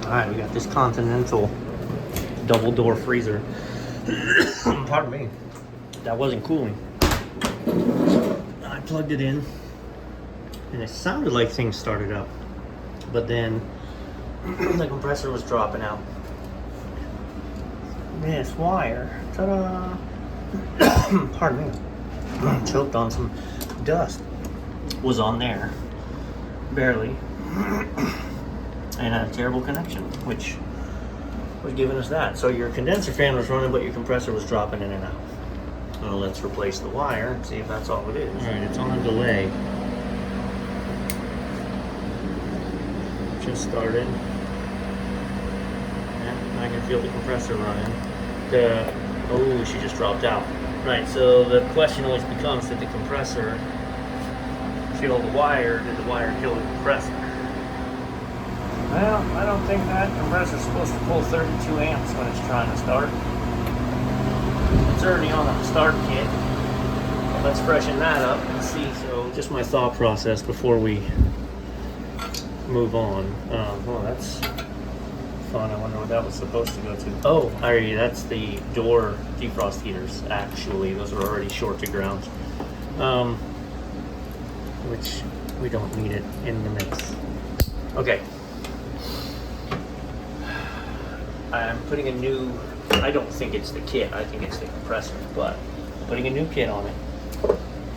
Alright, we got this Continental double door freezer. Pardon me. That wasn't cooling. I plugged it in and it sounded like things started up, but then the compressor was dropping out. This wire, ta-da! Pardon me. Choked on some dust. Was on there, barely, and had a terrible connection, which was giving us that. So your condenser fan was running, but your compressor was dropping in and out. Well, let's replace the wire and see if that's all it is. All right, it's on a delay. Just started. Yeah, I can feel the compressor running. Oh, she just dropped out. Right, so the question always becomes, did the compressor kill the wire? Did the wire kill the compressor? Well, I don't think that compressor's supposed to pull 32 amps when it's trying to start. It's already on the start kit. Let's freshen that up and see. So just my thought process before we move on. Well, that's fun. I wonder what that was supposed to go to. Oh, alrighty, that's the door defrost heaters, actually. Those are already short to ground. Which we don't need it in the mix. Okay. I'm putting a new, I don't think it's the kit, I think it's the compressor, but I'm putting a new kit on it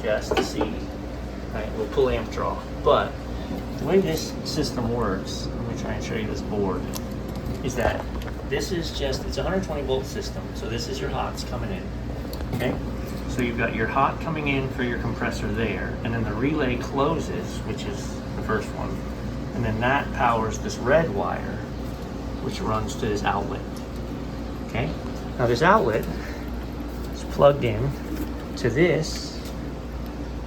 just to see. Alright, we'll pull amp draw. But the way this system works, let me try and show you this board, is that this is just, it's a 120 volt system, so this is your hots coming in, okay? So you've got your hot coming in for your compressor there, and then the relay closes, which is the first one, and then that powers this red wire, which runs to this outlet, okay? Now this outlet is plugged in to this,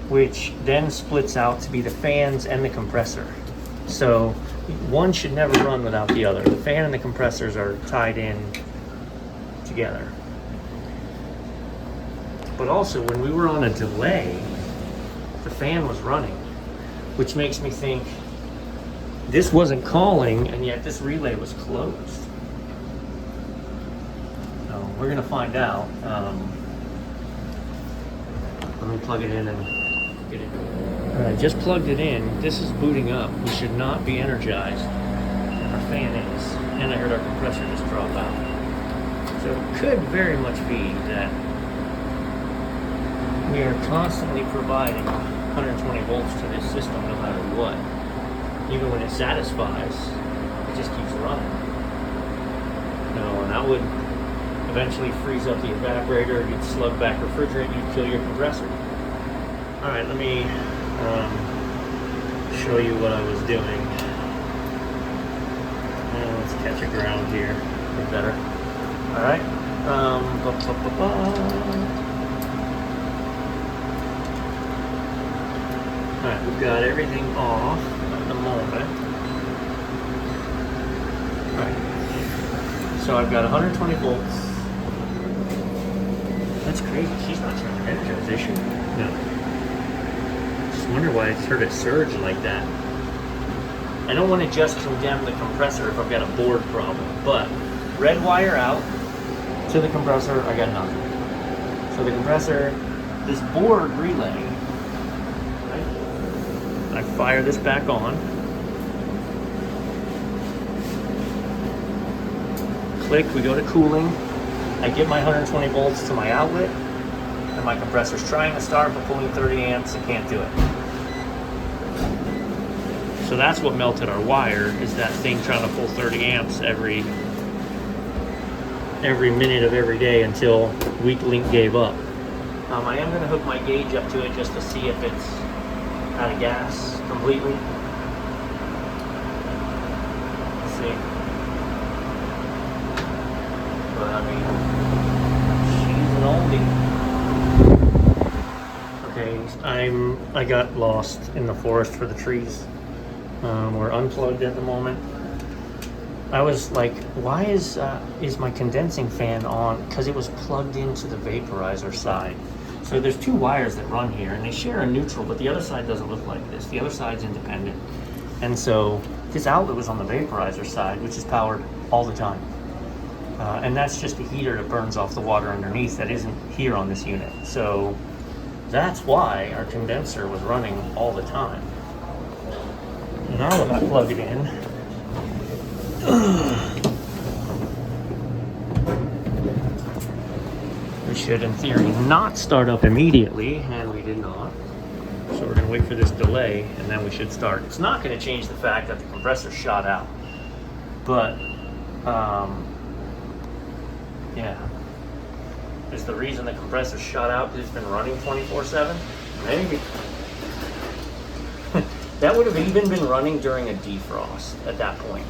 which then splits out to be the fans and the compressor. So one should never run without the other. The fan and the compressors are tied in together. But also, when we were on a delay, the fan was running, which makes me think this wasn't calling, and yet this relay was closed. So we're gonna find out. Let me plug it in and get it. All right, just plugged it in. This is booting up. We should not be energized. Our fan is, and I heard our compressor just drop out. So it could very much be that we are constantly providing 120 volts to this system no matter what. Even when it satisfies, it just keeps running. And that would eventually freeze up the evaporator, you'd slug back refrigerant, you'd kill your compressor. Alright, let me show you what I was doing. Let's catch a ground here, a bit better. Alright. Alright, we've got everything off at the moment. Alright. So I've got 120 volts. That's crazy. She's not trying to energize, is she? No. Just wonder why I heard it surge like that. I don't want to just condemn the compressor if I've got a board problem, but red wire out to the compressor, I got nothing. So the compressor, this board relay, I fire this back on. Click, we go to cooling. I get my 120 volts to my outlet, and my compressor's trying to start but pulling 30 amps and can't do it. So that's what melted our wire, is that thing trying to pull 30 amps every minute of every day until weak link gave up. I am going to hook my gauge up to it just to see if it's out of gas completely. Let's see. But I mean, she's an oldie. Okay, I got lost in the forest for the trees. We're unplugged at the moment. I was like, why is my condensing fan on? Because it was plugged into the vaporizer side. So there's two wires that run here, and they share a neutral, but the other side doesn't look like this. The other side's independent. And so This outlet was on the vaporizer side, which is powered all the time. And that's just a heater that burns off the water underneath that isn't here on this unit. So that's why our condenser was running all the time. Now that I plug it in, we should, in theory, not start up immediately, and we did not. So we're going to wait for this delay, and then we should start. It's not going to change the fact that the compressor shot out, but yeah. Is the reason the compressor shot out because it's been running 24/7? Maybe. That would have even been running during a defrost at that point.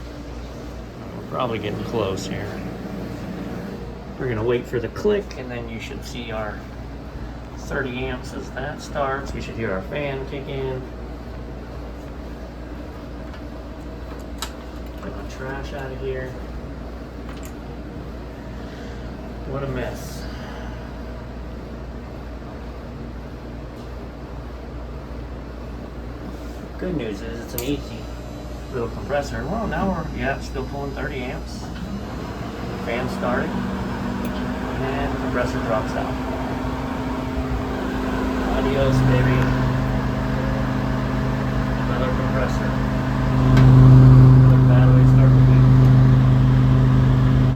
We're probably getting close here. We're going to wait for the click, and then you should see our 30 amps as that starts. We should hear our fan kick in. Get my trash out of here. What a mess. Good news is it's an easy little compressor. Well, now we're, still pulling 30 amps. Fan started. And the compressor drops out. Adios, baby.